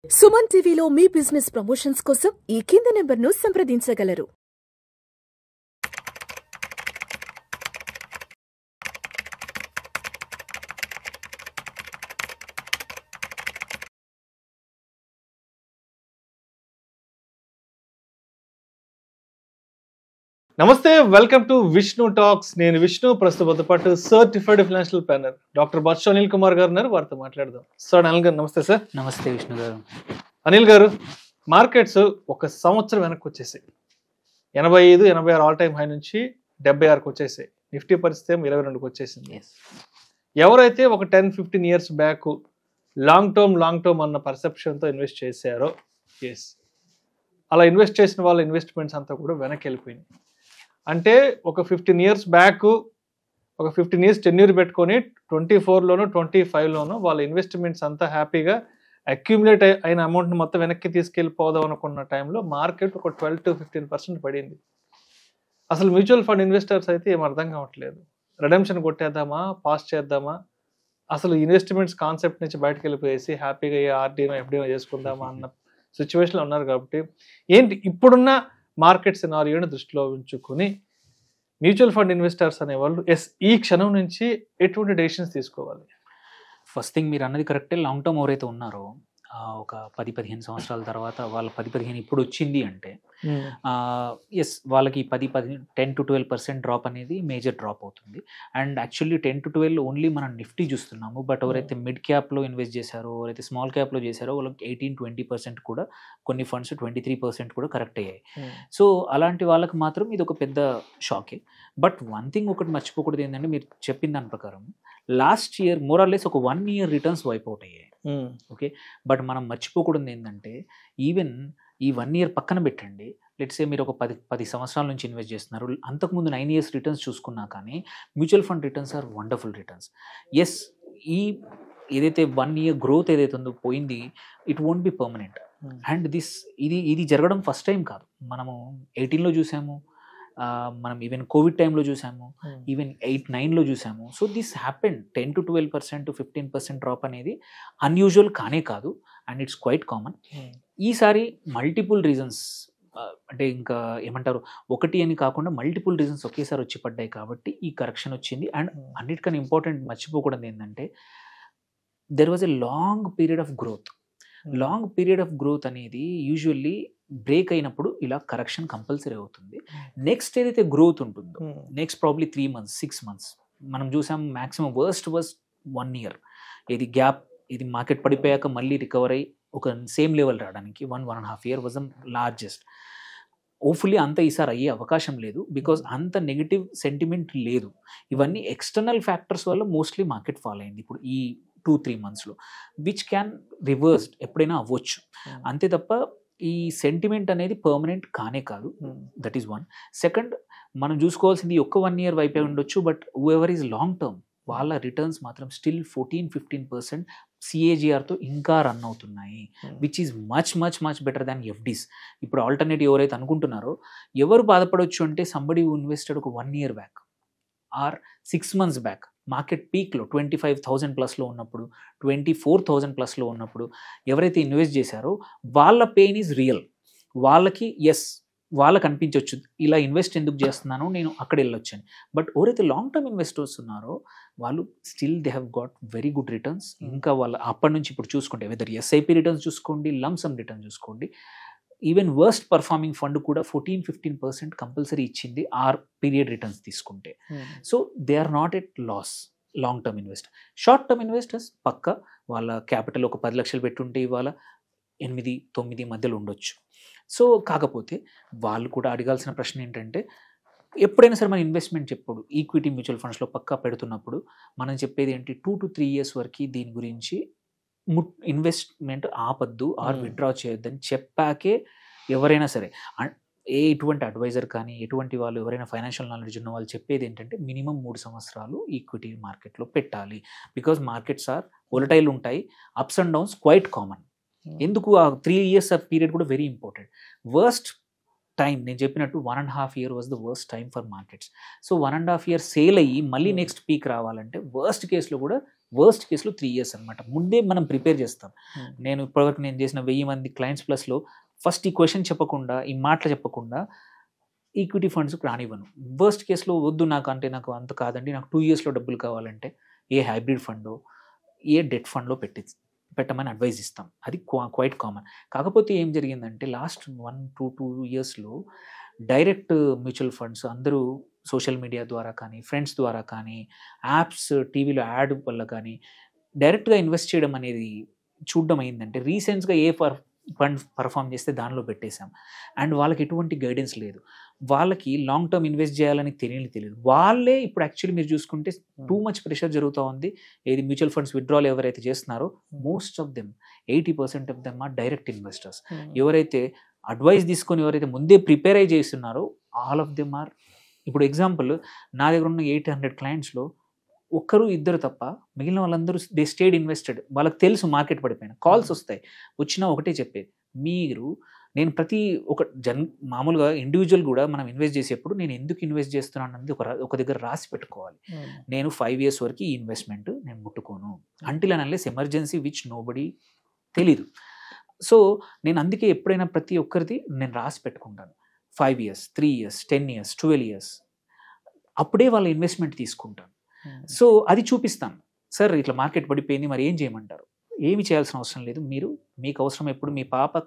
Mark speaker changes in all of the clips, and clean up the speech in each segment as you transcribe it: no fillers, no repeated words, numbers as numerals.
Speaker 1: సుమన్ టీవీలో మీ business promotions కోసం ఈ కింది నెంబర్ను సంప్రదించగలరు.
Speaker 2: నమస్తే, వెల్కమ్ టు విష్ణు టాక్స్. నేను విష్ణు. ప్రస్తుతం పాటు certified financial planner doctor Batsa Anil Kumar garu ఉన్నారు. వారితో మాట్లాడదాం. సార్ అనిల్ గారు నమస్తే. సార్
Speaker 3: నమస్తే విష్ణు గారు.
Speaker 2: అనిల్ గారు, మార్కెట్స్ ఒక సంవత్సరం వెనక్కి వచ్చేసాయి. 85-86 ఆల్ టైమ్ హై నుంచి 76కి వచ్చేసాయి. నిఫ్టీ పరిస్థితి 22కి వచ్చేసింది. ఎవరైతే ఒక 10-15 ఇయర్స్ బ్యాక్ లాంగ్ టర్మ్ అన్న పర్సెప్షన్తో ఇన్వెస్ట్ చేశారో, ఎస్, అలా ఇన్వెస్ట్ చేసిన వాళ్ళ ఇన్వెస్ట్మెంట్స్ అంతా కూడా వెనక్కి వెళ్ళిపోయినాయి. అంటే ఒక 15 ఇయర్స్ బ్యాక్, ఒక 15 ఇయర్స్ టెన్యూర్ పెట్టుకొని 24లోనో 25లోనో వాళ్ళ ఇన్వెస్ట్మెంట్స్ అంతా హ్యాపీగా అక్యూములేట్ అయిన అమౌంట్ని మొత్తం వెనక్కి తీసుకెళ్ళిపోదాం అనుకున్న టైంలో మార్కెట్ ఒక 12-15% పడింది. అసలు మ్యూచువల్ ఫండ్ ఇన్వెస్టర్స్ అయితే ఏం అర్థం కావట్లేదు. రెడెంప్షన్ కొట్టేద్దామా, పాస్ చేద్దామా, అసలు ఇన్వెస్ట్మెంట్స్ కాన్సెప్ట్ నుంచి బయటకు వెళ్ళిపోయేసి హ్యాపీగా ఆర్డీనో ఎఫ్డీనో చేసుకుందామా అన్న సిచ్యువేషన్లో ఉన్నారు. కాబట్టి ఏంటి ఇప్పుడున్న మార్కెట్ సినారియోని దృష్టిలో ఉంచుకుని మ్యూచువల్ ఫండ్ ఇన్వెస్టర్స్ అనేవాళ్ళు ఈ క్షణం నుంచి ఎటువంటి డెసిషన్స్ తీసుకోవాలి?
Speaker 3: ఫస్ట్ థింగ్, మీరు అన్నది కరెక్టే. లాంగ్ టర్మ్ ఎవరైతే ఉన్నారో ఒక 10-15 సంవత్సరాల తర్వాత వాళ్ళ 10-15 ఇప్పుడు వచ్చింది అంటే ఎస్, వాళ్ళకి 10-12% డ్రాప్ అనేది మేజర్ డ్రాప్ అవుతుంది. అండ్ యాక్చువల్లీ 10-12 ఓన్లీ మనం నిఫ్టీ చూస్తున్నాము. బట్ ఎవరైతే మిడ్ క్యాప్లో ఇన్వెస్ట్ చేశారో, ఎవరైతే స్మాల్ క్యాప్లో చేశారో వాళ్ళకి 18-20% కూడా, కొన్ని ఫండ్స్ 23% కూడా కరెక్ట్ అయ్యాయి. సో అలాంటి వాళ్ళకి మాత్రం ఇది ఒక పెద్ద షాకే. బట్ వన్ థింగ్ ఒకటి మర్చిపోకూడదు ఏంటంటే, మీరు చెప్పిన దాని ప్రకారం last year more or less ఒక 1 ఇయర్ రిటర్న్స్ వైప్ అవుట్ అయ్యాయి. ఓకే, బట్ మనం మర్చిపోకూడదు ఏంటంటే, ఈవెన్ ఈ 1 ఇయర్ పక్కన పెట్టండి, లెట్సే మీరు ఒక 10 సంవత్సరాల నుంచి ఇన్వెస్ట్ చేస్తున్నారు, అంతకుముందు 9 ఇయర్స్ రిటర్న్స్ చూసుకున్నా కానీ mutual fund returns are wonderful returns. Yes, ఈ ఏదైతే 1 ఇయర్ గ్రోత్ ఏదైతే ఉందో పోయింది, it won't be permanent. And ఇది జరగడం ఫస్ట్ టైం కాదు. మనము 18లో చూసాము, మనం ఈవెన్ కోవిడ్ టైంలో చూసాము, ఈవెన్ 8-9లో చూసాము. So this happened. 10-12% 15% డ్రాప్ అనేది అన్యూజువల్ కానే కాదు, అండ్ ఇట్స్ క్వైట్ కామన్. ఈసారి మల్టిపుల్ రీజన్స్, అంటే ఇంకా ఏమంటారు, ఒకటి అని కాకుండా మల్టిపుల్ రీజన్స్ ఒకేసారి వచ్చి పడ్డాయి కాబట్టి ఈ కరెక్షన్ వచ్చింది. అండ్ అన్నిటికన్నా ఇంపార్టెంట్ మర్చిపోకూడదు ఏంటంటే, there was a long period of growth. Long period of growth అనేది యూజువల్లీ బ్రేక్ అయినప్పుడు ఇలా కరెక్షన్ కంపల్సరీ అవుతుంది. నెక్స్ట్ ఏదైతే గ్రోత్ ఉంటుందో, నెక్స్ట్ ప్రాబ్లీ 3 months 6 months మనం చూసాం. Maximum worst 1 year. ఇది గ్యాప్, ఇది మార్కెట్ పడిపోయాక మళ్ళీ రికవర్ అయ్యి ఒక సేమ్ లెవెల్ రావడానికి 1.5 year వాజ్ లార్జెస్ట్. హోప్ఫుల్లీ అంత ఈసారి అయ్యే అవకాశం లేదు, బికాజ్ అంత నెగిటివ్ సెంటిమెంట్ లేదు. ఇవన్నీ ఎక్స్టర్నల్ ఫ్యాక్టర్స్ వల్ల మోస్ట్లీ మార్కెట్ ఫాలో అయింది ఇప్పుడు ఈ 2-3 monthsలో, విచ్ క్యాన్ రివర్స్డ్ ఎప్పుడైనా అవ్వచ్చు. అంతే తప్ప ఈ సెంటిమెంట్ అనేది పర్మనెంట్ కానే కాదు. That is one. సెకండ్, మనం చూసుకోవాల్సింది ఒక్క 1 year వైపే ఉండొచ్చు, but whoever is long term వాళ్ళ రిటర్న్స్ మాత్రం స్టిల్ 14-15% CAGRతో ఇంకా రన్ అవుతున్నాయి, which is much better than FDs. ఇప్పుడు ఆల్టర్నేటివ్ ఎవరైతే అనుకుంటున్నారో, ఎవరు బాధపడవచ్చు అంటే, సంబడి హూ ఇన్వెస్టెడ్ ఒక 1 year back or 6 months back, market పీక్లో 25,000 ప్లస్లో ఉన్నప్పుడు, 24,000 ప్లస్లో ఉన్నప్పుడు ఎవరైతే ఇన్వెస్ట్ చేశారో వాళ్ళ పెయిన్ ఈజ్ రియల్. వాళ్ళకి వాళ్ళకి అనిపించవచ్చు, ఇలా ఇన్వెస్ట్ ఎందుకు చేస్తున్నాను, నేను అక్కడ వెళ్ళొచ్చు అని. బట్ ఎవరైతే లాంగ్ టర్మ్ ఇన్వెస్టర్స్ ఉన్నారో వాళ్ళు still they have got very good returns. ఇంకా వాళ్ళ అప్పటి నుంచి ఇప్పుడు చూసుకుంటే, వెదర్ SIP రిటర్న్స్ చూసుకోండి, లంసమ్ రిటర్న్స్ చూసుకోండి, ఈవెన్ వర్స్ట్ పర్ఫార్మింగ్ ఫండ్ కూడా 14-15% కంపల్సరీ ఇచ్చింది ఆర్ పీరియడ్ రిటర్న్స్ తీసుకుంటే. So they are not at loss. Long term investor, short term investors పక్క వాళ్ళ క్యాపిటల్ ఒక 10 లక్షలు పెట్టుంటే ఇవాళ 8-9 మధ్యలో ఉండొచ్చు. సో కాకపోతే వాళ్ళు కూడా అడగాల్సిన ప్రశ్న ఏంటంటే, ఎప్పుడైనా సరే మన ఇన్వెస్ట్మెంట్ చెప్పుడు ఈక్విటీ మ్యూచువల్ ఫండ్స్లో పక్కా పెడుతున్నప్పుడు మనం చెప్పేది ఏంటి, 2-3 years వరకు దీని గురించి ఇన్వెస్ట్మెంట్ ఆపద్దు ఆర్ విత్డ్రా చేయొద్దని చెప్పాకే ఎవరైనా సరే, ఎటువంటి అడ్వైజర్ కానీ ఎటువంటి వాళ్ళు ఎవరైనా ఫైనాన్షియల్ నాలెడ్జ్ ఉన్న వాళ్ళు చెప్పేది ఏంటంటే, మినిమం 3 సంవత్సరాలు ఈక్విటీ మార్కెట్లో పెట్టాలి. బికాజ్ మార్కెట్స్ ఆర్ వోలటైల్ ఉంటాయి, ups and downs quite common. ఎందుకు ఆ 3 years పీరియడ్ కూడా వెరీ ఇంపార్టెంట్. వర్స్ట్ టైం నేను చెప్పినట్టు 1.5 year was the worst time for markets. So 1.5 year sale అయ్యి మళ్ళీ నెక్స్ట్ పీక్ రావాలంటే వర్స్ట్ కేసులో కూడా వర్స్ట్ కేసులో 3 years అనమాట. ముందే మనం ప్రిపేర్ చేస్తాం. నేను ఇప్పటివరకు నేను చేసిన 1000 మంది క్లయింట్స్ ప్లస్లో ఫస్ట్ ఈ క్వశ్చన్ చెప్పకుండా, ఈ మాటలు చెప్పకుండా ఈక్విటీ ఫండ్స్కి రానివ్వను. వర్స్ట్ కేసులో వద్దు నాకు అంత కాదండి, నాకు 2 yearsలో డబ్బులు కావాలంటే ఏ హైబ్రిడ్ ఫండో ఏ డెట్ ఫండ్లో పెట్టమని అడ్వైజ్ ఇస్తాం. అది క్వైట్ కామన్. కాకపోతే ఏం జరిగిందంటే లాస్ట్ 1 to 2 yearsలో డైరెక్ట్ మ్యూచువల్ ఫండ్స్ అందరూ సోషల్ మీడియా ద్వారా కానీ, ఫ్రెండ్స్ ద్వారా కానీ, యాప్స్ టీవీలో యాడ్ వల్ల కానీ డైరెక్ట్గా ఇన్వెస్ట్ చేయడం అనేది చూడడం అయిందంటే రీసెంట్గా ఏ ఫండ్ పర్ఫామ్ చేస్తే దానిలో పెట్టేశాం. అండ్ వాళ్ళకి ఎటువంటి గైడెన్స్ లేదు. వాళ్ళకి లాంగ్ టర్మ్ ఇన్వెస్ట్ చేయాలని తెలియదు. వాళ్ళే ఇప్పుడు యాక్చువల్లీ మీరు చూసుకుంటే టూ మచ్ ప్రెషర్ జరుగుతూ ఉంది. ఏది మ్యూచువల్ ఫండ్స్ విత్డ్రాల్ ఎవరైతే చేస్తున్నారో most of them 80% of them are direct investors. ఎవరైతే అడ్వైస్ తీసుకొని ఎవరైతే ముందే ప్రిపేర్ అయ్యి చేస్తున్నారో ఆల్ ఆఫ్ దెమ్ ఆర్, ఇప్పుడు ఎగ్జాంపుల్ నా దగ్గర ఉన్న 800 clientsలో ఒక్కరు ఇద్దరు తప్ప మిగిలిన వాళ్ళందరూ దే స్టేడ్ ఇన్వెస్టెడ్. వాళ్ళకి తెలుసు మార్కెట్ పడిపోయిన కాల్స్ వస్తాయి, వచ్చినా ఒకటే చెప్పేది, నేను ప్రతి మామూలుగా ఇండివిజువల్ కూడా మనం ఇన్వెస్ట్ చేసేప్పుడు నేను ఎందుకు ఇన్వెస్ట్ చేస్తున్నాను అనేది ఒక దగ్గర రాసి పెట్టుకోవాలి. నేను 5 years వరకు ఈ ఇన్వెస్ట్మెంట్ నేను ముట్టుకోను until and unless emergency which nobody తెలీదు. సో నేను అందుకే ఎప్పుడైనా ప్రతి ఒక్కరిది నేను రాసి పెట్టుకుంటాను. 5 years, 3 years, 10 years, 12 years, అప్పుడే వాళ్ళ ఇన్వెస్ట్మెంట్ తీసుకుంటాను. సో అది చూపిస్తాను. సార్ ఇట్లా మార్కెట్ పడిపోయింది, మరి ఏం చేయమంటారు? ఏమి చేయాల్సిన అవసరం లేదు. మీకు అవసరం ఎప్పుడు మీ పాప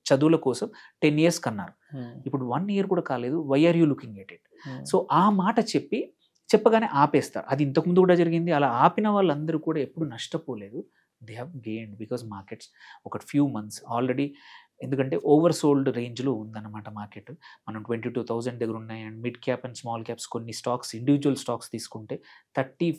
Speaker 3: చదువుల కోసం 10 years కన్నారు, ఇప్పుడు 1 year కూడా కాలేదు, why are you looking at it? So ఆ మాట చెప్పగానే ఆపేస్తారు. అది ఇంతకుముందు కూడా జరిగింది. అలా ఆపిన వాళ్ళందరూ కూడా ఎప్పుడు నష్టపోలేదు. They have gained because markets ఒక ఫ్యూ months ఆల్రెడీ, ఎందుకంటే ఓవర్ సోల్డ్ రేంజ్లో ఉందన్నమాట మార్కెట్. మనం 22,000 దగ్గర ఉన్నాయి. And mid cap and small caps కొన్ని స్టాక్స్, ఇండివిజువల్ స్టాక్స్ తీసుకుంటే 30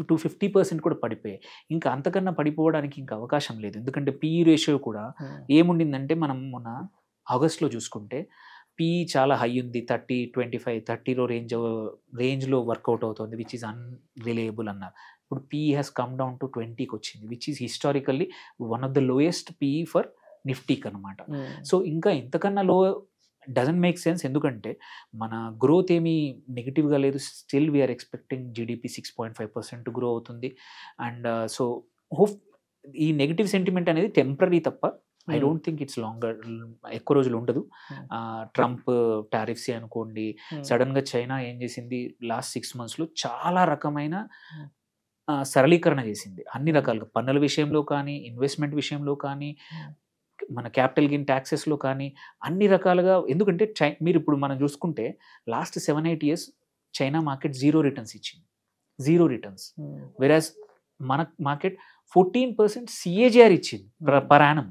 Speaker 3: to 50% కూడా పడిపోయాయి. ఇంకా అంతకన్నా పడిపోవడానికి ఇంకా అవకాశం లేదు. ఎందుకంటే పిఈ రేషియో కూడా ఏముండిందంటే, మనం మొన్న ఆగస్ట్లో చూసుకుంటే పిఈ చాలా హై ఉంది, 30, 25, 30లో రేంజ్లో వర్కౌట్ అవుతుంది, విచ్ ఈజ్ అన్రిలయబుల్ అన్నారు. ఇప్పుడు PE has come down to 20కి వచ్చింది, which is historically one of the lowest PE for నిఫ్టీకి అనమాట. సో ఇంకా ఇంతకన్నా లో డజంట్ మేక్ సెన్స్. ఎందుకంటే మన గ్రోత్ ఏమీ నెగిటివ్గా లేదు. Still we are expecting GDP 6.5% grow అవుతుంది. అండ్ సో ఈ నెగిటివ్ సెంటిమెంట్ అనేది టెంపరీ తప్ప I don't think it's longer, ఎక్కువ రోజులు ఉండదు. ట్రంప్ టారిఫ్స్ అనుకోండి, సడన్గా చైనా ఏం చేసింది లాస్ట్ 6 monthsలో చాలా రకమైన సరళీకరణ చేసింది. అన్ని రకాలుగా పన్నుల విషయంలో కానీ, ఇన్వెస్ట్మెంట్ విషయంలో కానీ, మన క్యాపిటల్ గెయిన్ ట్యాక్సెస్లో కానీ అన్ని రకాలుగా. ఎందుకంటే మీరు ఇప్పుడు మనం చూసుకుంటే last 7-8 years China market 0 returns ఇచ్చింది, 0 returns. వెరాజ్ మన మార్కెట్ 14% CAGR ఇచ్చింది per annum.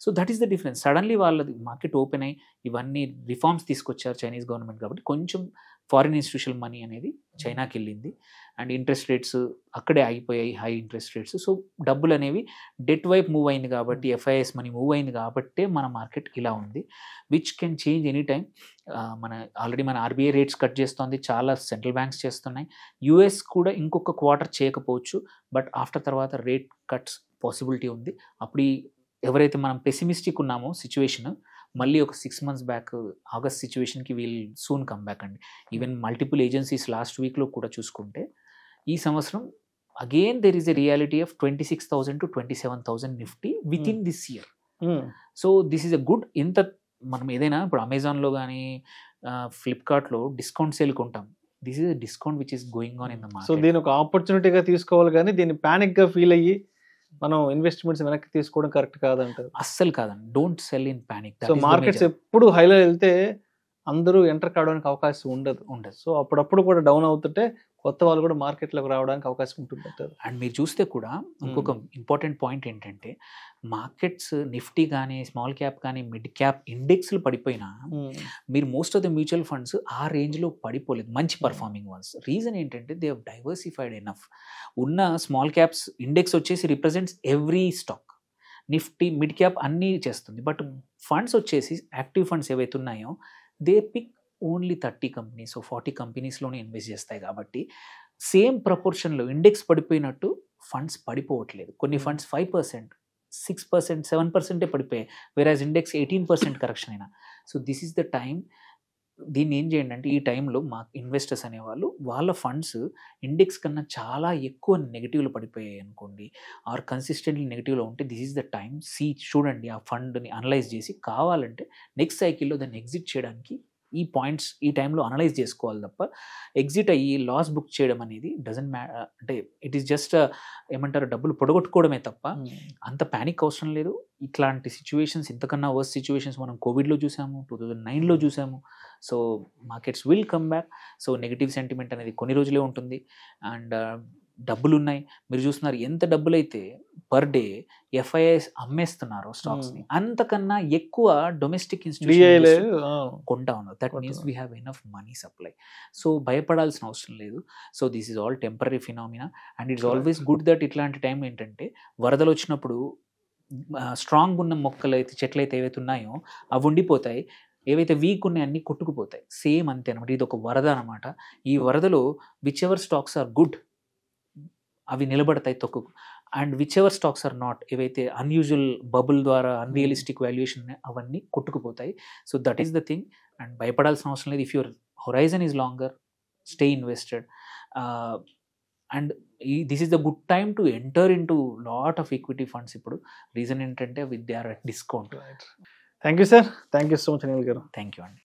Speaker 3: So that is the difference. Suddenly వాళ్ళది మార్కెట్ ఓపెన్ అయ్యి ఇవన్నీ రిఫార్మ్స్ తీసుకొచ్చారు చైనీస్ గవర్నమెంట్, కాబట్టి కొంచెం ఫారిన్ ఇన్స్టిట్యూషనల్ మనీ అనేది చైనాకి వెళ్ళింది. అండ్ ఇంట్రెస్ట్ రేట్స్ అక్కడే ఆగిపోయాయి, హై ఇంట్రెస్ట్ రేట్స్. సో డబ్బులు అనేవి డెట్ వైపు మూవ్ అయింది కాబట్టి, FIS మనీ మూవ్ అయింది కాబట్టే మన మార్కెట్ ఇలా ఉంది, which can change any time. Already మన RBI రేట్స్ కట్ చేస్తుంది, చాలా సెంట్రల్ బ్యాంక్స్ చేస్తున్నాయి. US కూడా ఇంకొక క్వార్టర్ చేయకపోవచ్చు, బట్ ఆఫ్టర్ తర్వాత రేట్ కట్స్ పాసిబిలిటీ ఉంది. అప్పుడు ఎవరైతే మనం పెసిమిస్టిక్ ఉన్నామో సిచ్యువేషన్, మళ్ళీ ఒక 6 months బ్యాక్ ఆగస్ట్ సిచ్యువేషన్కి వీల్ సూన్ కమ్ బ్యాక్ అండి. ఈవెన్ మల్టిపుల్ ఏజెన్సీస్ లాస్ట్ వీక్లో కూడా చూసుకుంటే ఈ సంవత్సరం again there is a reality of 26,000 to 27,000 Nifty with in this year. So this is a good. ఇంత మనం ఏదైనా ఇప్పుడు అమెజాన్లో కానీ ఫ్లిప్కార్ట్లో డిస్కౌంట్ సేల్ కొంటాం, this is a discount which is going on in the market.
Speaker 2: So దీని ఒక ఆపర్చునిటీగా తీసుకోవాలి, కానీ దీన్ని ప్యానిక్గా ఫీల్ అయ్యి మనం ఇన్వెస్ట్మెంట్స్ వెనక్కి తీసుకోవడం కరెక్ట్ కాదంటారు.
Speaker 3: అస్సలు కాదండి. Don't sell in panic.
Speaker 2: So markets ఎప్పుడు హైలో వెళ్తే అందరూ ఎంటర్ కావడానికి అవకాశం ఉండదు. సో అప్పుడప్పుడు కూడా డౌన్ అవుతుంటే కొత్త వాళ్ళు కూడా మార్కెట్లోకి రావడానికి అవకాశం ఉంటుంది.
Speaker 3: అండ్ మీరు చూస్తే కూడా ఇంకొక ఇంపార్టెంట్ పాయింట్ ఏంటంటే, మార్కెట్స్ నిఫ్టీ కానీ, స్మాల్ క్యాప్ కానీ, మిడ్ క్యాప్ ఇండెక్స్లు పడిపోయినా మీరు most of the mutual funds ఆ రేంజ్లో పడిపోలేదు, మంచి పర్ఫార్మింగ్ వన్స్. రీజన్ ఏంటంటే దే హవ్ డైవర్సిఫైడ్ ఎనఫ్. ఉన్న స్మాల్ క్యాప్స్ ఇండెక్స్ వచ్చేసి represents every stock, Nifty mid cap అన్నీ చేస్తుంది. బట్ ఫండ్స్ వచ్చేసి యాక్టివ్ ఫండ్స్ ఏవైతే ఉన్నాయో దే పిక్ ఓన్లీ 30 companies, 40 companiesలోనే ఇన్వెస్ట్ చేస్తాయి. కాబట్టి సేమ్ ప్రపోర్షన్లో ఇండెక్స్ పడిపోయినట్టు ఫండ్స్ పడిపోవట్లేదు. కొన్ని ఫండ్స్ 5%, 6%, 7% పడిపోయాయి, వేరాజ్ ఇండెక్స్ 18% కరెక్షన్ అయినా. So this is the time దీన్ని ఏం చేయండి అంటే ఈ టైంలో మా ఇన్వెస్టర్స్ అనేవాళ్ళు వాళ్ళ ఫండ్స్ ఇండెక్స్ కన్నా చాలా ఎక్కువ నెగిటివ్లో పడిపోయాయి అనుకోండి, ఆర్ కన్సిస్టెంట్లీ నెగిటివ్లో ఉంటే దిస్ ఈజ్ ద టైం చూడండి ఆ ఫండ్ని అనలైజ్ చేసి కావాలంటే నెక్స్ట్ సైకిల్లో దాన్ని ఎగ్జిట్ చేయడానికి ఈ పాయింట్స్ ఈ టైంలో అనలైజ్ చేసుకోవాలి తప్ప ఎగ్జిట్ అయ్యి లాస్ బుక్ చేయడం అనేది డజంట్ అంటే ఇట్ ఈస్ జస్ట్ ఏమంటారు డబ్బులు పొడగొట్టుకోవడమే తప్ప అంత ప్యానిక్ అవసరం లేదు. ఇట్లాంటి సిచ్యువేషన్స్ ఇంతకన్నా వర్స్ సిచ్యువేషన్స్ మనం కోవిడ్లో చూసాము, 2009లో చూసాము. So markets will come back. So negative sentiment అనేది కొన్ని రోజులే ఉంటుంది. అండ్ డబ్బులు ఉన్నాయి, మీరు చూస్తున్నారు ఎంత డబ్బులైతే పర్ డే ఎఫ్ఐఐస్ అమ్మేస్తున్నారు స్టాక్స్ని, అంతకన్నా ఎక్కువ డొమెస్టిక్ ఇన్స్టిట్యూషన్ కొంటా ఉన్నారు. That means we have enough money supply. So భయపడాల్సిన అవసరం లేదు. So this is all temporary phenomena and it's always good that ఇట్లాంటి టైం ఏంటంటే వరదలు వచ్చినప్పుడు స్ట్రాంగ్ ఉన్న మొక్కలు అయితే చెట్లు అయితే ఏవైతే ఉన్నాయో అవి ఉండిపోతాయి, ఏవైతే వీక్ ఉన్నాయి అన్నీ కొట్టుకుపోతాయి. సేమ్ అంతే అనమాట, ఇది ఒక వరద అనమాట. ఈ వరదలో whichever stocks are good అవి నిలబడతాయి తొక్కుకు, and whichever stocks are not, ఏవైతే అన్యూజువల్ బబుల్ ద్వారా అన్రియలిస్టిక్ వాల్యుయేషన్ అవన్నీ కొట్టుకుపోతాయి. So that is the thing. And భయపడాల్సిన అవసరం లేదు. If your horizon is longer, stay invested. And this is the good time to enter in to lot of equity funds. ఇప్పుడు reason ఏంటంటే with they are at discount.
Speaker 2: Thank you sir, thank you so much Anil గారు.
Speaker 3: Thank you అండి.